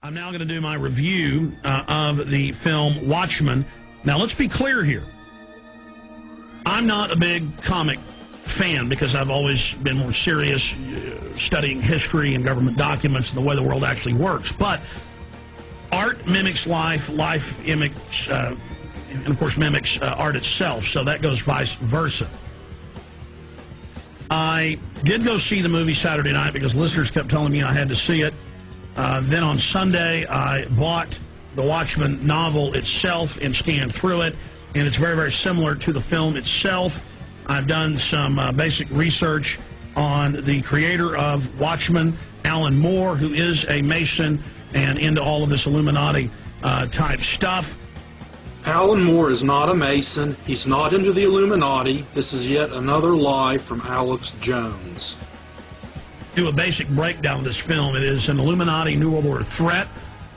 I'm now going to do my review of the film Watchmen. Now, let's be clear here. I'm not a big comic fan because I've always been more serious studying history and government documents and the way the world actually works. But art mimics life, life mimics, and of course mimics art itself, so that goes vice versa. I did go see the movie Saturday night because listeners kept telling me I had to see it. Then on Sunday, I bought the Watchmen novel itself and scanned through it, and it's very, very similar to the film itself. I've done some basic research on the creator of Watchmen, Alan Moore, who is a Mason and into all of this Illuminati type stuff. Alan Moore is not a Mason. He's not into the Illuminati. This is yet another lie from Alex Jones. Do a basic breakdown of this film. It is an Illuminati New World Order threat,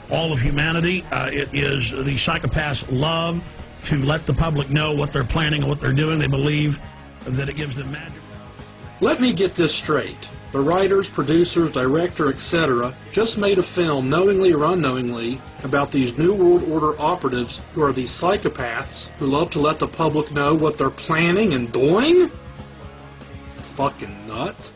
all of humanity. It is the psychopaths' love to let the public know what they're planning and what they're doing. They believe that it gives them magic. Let me get this straight. The writers, producers, director, etc. just made a film, knowingly or unknowingly, about these New World Order operatives who are these psychopaths who love to let the public know what they're planning and doing? Fucking nut.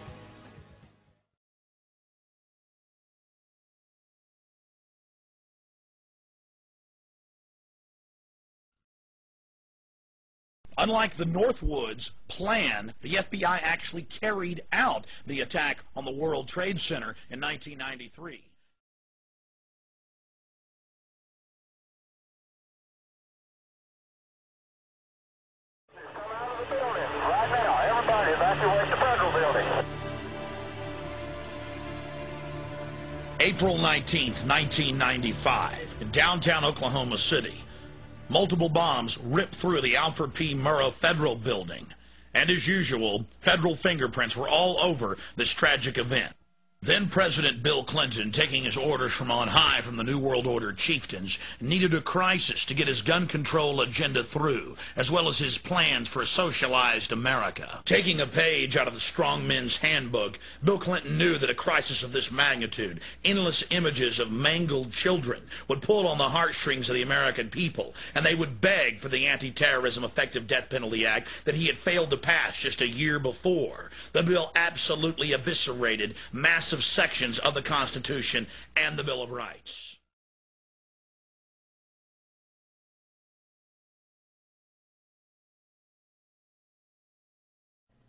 Unlike the Northwoods plan, the FBI actually carried out the attack on the World Trade Center in 1993. Come out of the building right now. Everybody evacuate the federal building. April 19th, 1995, in downtown Oklahoma City. Multiple bombs ripped through the Alfred P. Murrah Federal Building. And as usual, federal fingerprints were all over this tragic event. Then President Bill Clinton, taking his orders from on high from the New World Order chieftains, needed a crisis to get his gun control agenda through, as well as his plans for a socialized America. Taking a page out of the Strong Men's Handbook, Bill Clinton knew that a crisis of this magnitude, endless images of mangled children, would pull on the heartstrings of the American people, and they would beg for the Anti-Terrorism Effective Death Penalty Act that he had failed to pass just a year before. The bill absolutely eviscerated massive sections of the Constitution and the Bill of Rights.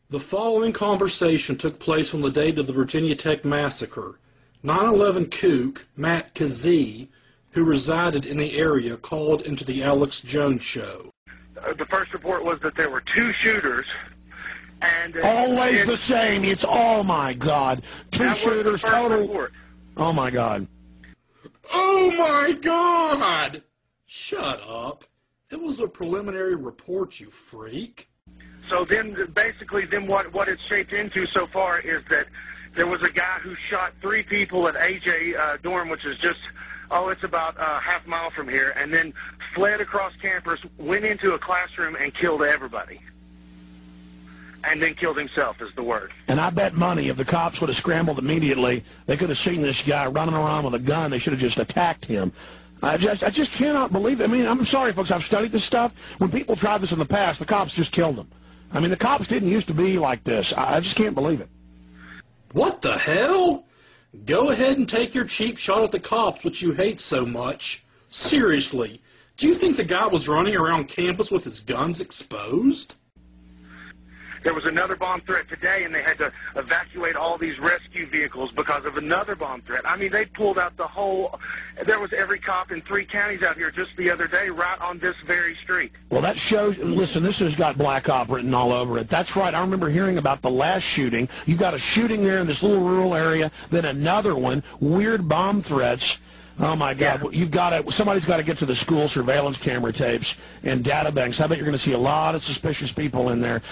The following conversation took place on the date of the Virginia Tech massacre. 9/11 kook Matt Kazee, who resided in the area, called into the Alex Jones show. The first report was that there were two shooters. And, Always the same. It's, oh my God. Two shooters, total. Report. Oh my God. Oh my God! Shut up. It was a preliminary report, you freak. So then, basically, what it's shaped into so far is that there was a guy who shot 3 people at AJ dorm, which is just, it's about half a mile from here, and then fled across campus, went into a classroom, and killed everybody. And then killed himself is the word. And I bet money if the cops would have scrambled immediately, they could have seen this guy running around with a gun. They should have just attacked him. I just cannot believe it. I mean, I'm sorry, folks. I've studied this stuff. When people tried this in the past, the cops just killed them. I mean, the cops didn't used to be like this. I just can't believe it. What the hell? Go ahead and take your cheap shot at the cops, which you hate so much. Seriously, do you think the guy was running around campus with his guns exposed? There was another bomb threat today, and they had to evacuate all these rescue vehicles because of another bomb threat. I mean, they pulled out the whole, there was every cop in 3 counties out here just the other day right on this very street. Well, that shows, listen, this has got Black Op written all over it. That's right. I remember hearing about the last shooting. You got a shooting there in this little rural area, then another one, weird bomb threats. Oh, my God. Yeah. Somebody's got to get to the school surveillance camera tapes and data banks. I bet you're going to see a lot of suspicious people in there.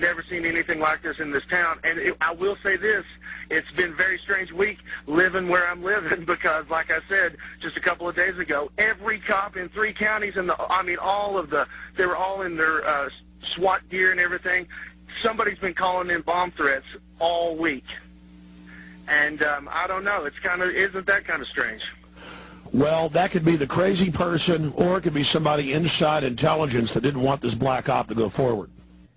Never seen anything like this in this town, and I will say this, it's been a very strange week living where I'm living because, like I said just a couple of days ago, every cop in 3 counties, they were all in their SWAT gear and everything. Somebody's been calling in bomb threats all week, and I don't know, isn't that kind of strange? Well, that could be the crazy person, or it could be somebody inside intelligence that didn't want this black op to go forward.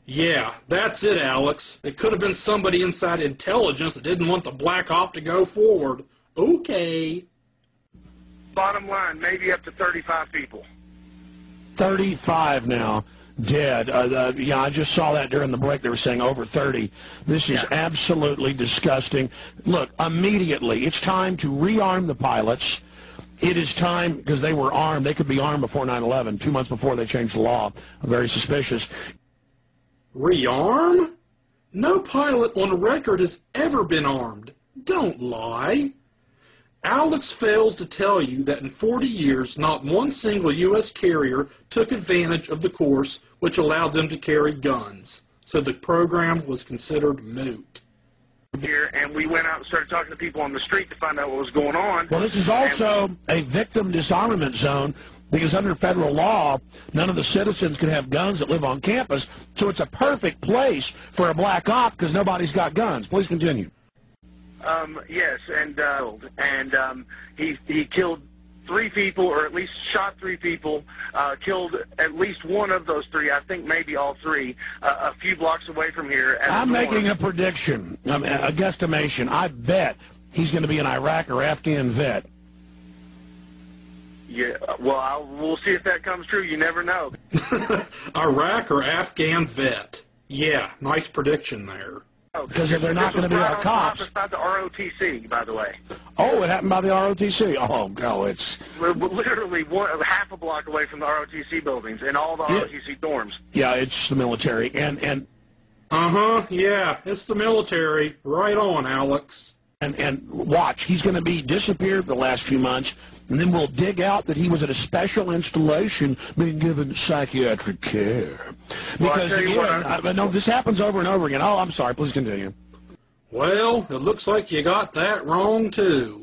Yeah, that's it, Alex. It could have been somebody inside intelligence that didn't want the black op to go forward. Okay. Bottom line, maybe up to 35 people. 35 now dead. Yeah, I just saw that during the break. They were saying over 30. This is absolutely disgusting. Look, immediately, it's time to rearm the pilots. It is time, because they were armed. They could be armed before 9/11, 2 months before they changed the law. Very suspicious. Rearm? No pilot on record has ever been armed. Don't lie. Alex fails to tell you that in 40 years, not one single U.S. carrier took advantage of the course which allowed them to carry guns. So the program was considered moot. Here, and we went out and started talking to people on the street to find out what was going on. Well, this is also a victim disarmament zone, because under federal law, none of the citizens can have guns that live on campus, so it's a perfect place for a black op because nobody's got guns. Please continue. Yes, and he killed 3 people, or at least shot 3 people, killed at least one of those 3, I think maybe all 3, a few blocks away from here. I'm making a prediction, a guesstimation. I bet he's going to be an Iraq or Afghan vet. Yeah, well, we'll see if that comes true. You never know. Iraq or Afghan vet. Yeah, nice prediction there. Because they're not going to be our cops. Beside the ROTC, by the way. Oh, it happened by the ROTC. Oh, no, it's... We're literally half a block away from the ROTC buildings and all the ROTC dorms. Yeah, it's the military. And Uh-huh, yeah, it's the military. Right on, Alex. And watch, he's going to be disappeared the last few months, and then we'll dig out that he was at a special installation being given psychiatric care. Because, again, no, this happens over and over again. Oh, I'm sorry. Please continue. Well, it looks like you got that wrong, too.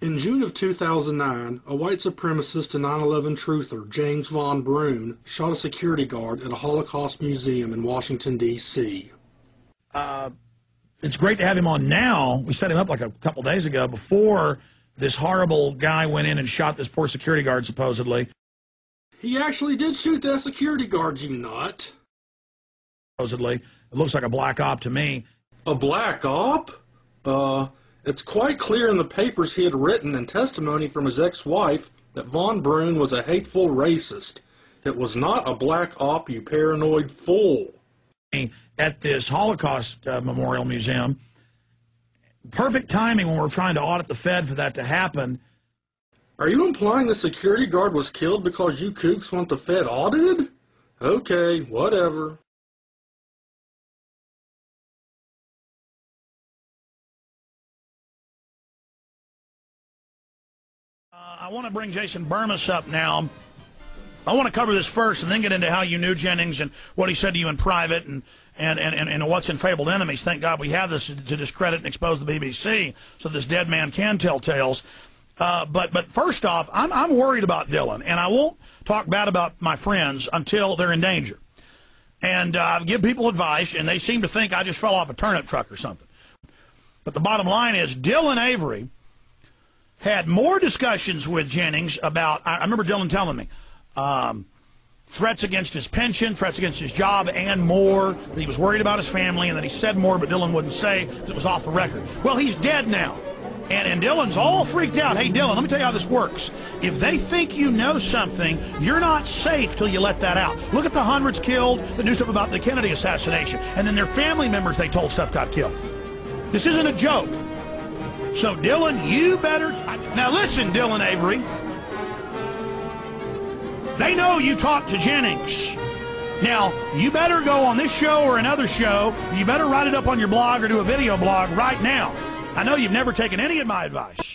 In June of 2009, a white supremacist and 9/11 truther, James Von Brunn, shot a security guard at a Holocaust museum in Washington, D.C. It's great to have him on now. We set him up like a couple days ago before this horrible guy went in and shot this poor security guard, supposedly. He actually did shoot that security guard, you nut. Supposedly. It looks like a black op to me. A black op? It's quite clear in the papers he had written and testimony from his ex-wife that Von Brunn was a hateful racist. It was not a black op, you paranoid fool. At this Holocaust Memorial Museum, perfect timing when we're trying to audit the Fed for that to happen. Are you implying the security guard was killed because you kooks want the Fed audited? Okay, whatever. I want to bring Jason Burmis up now. I want to cover this first and then get into how you knew Jennings and what he said to you in private and what's in Fabled Enemies. Thank God we have this to discredit and expose the BBC so this dead man can tell tales. But first off, I'm worried about Dylan, and I won't talk bad about my friends until they're in danger. And I give people advice, and they seem to think I just fell off a turnip truck or something. But the bottom line is Dylan Avery had more discussions with Jennings about, I remember Dylan telling me, threats against his pension, threats against his job, and more, that he was worried about his family, and that he said more, but Dylan wouldn't say because it was off the record. Well, he's dead now, and Dylan's all freaked out. Hey, Dylan, let me tell you how this works. If they think you know something, you're not safe till you let that out. Look at the hundreds killed, the new stuff about the Kennedy assassination, and then their family members they told stuff got killed. This isn't a joke. So, Dylan, you better... Now, listen, Dylan Avery. They know you talked to Jennings. Now, you better go on this show or another show. You better write it up on your blog or do a video blog right now. I know you've never taken any of my advice.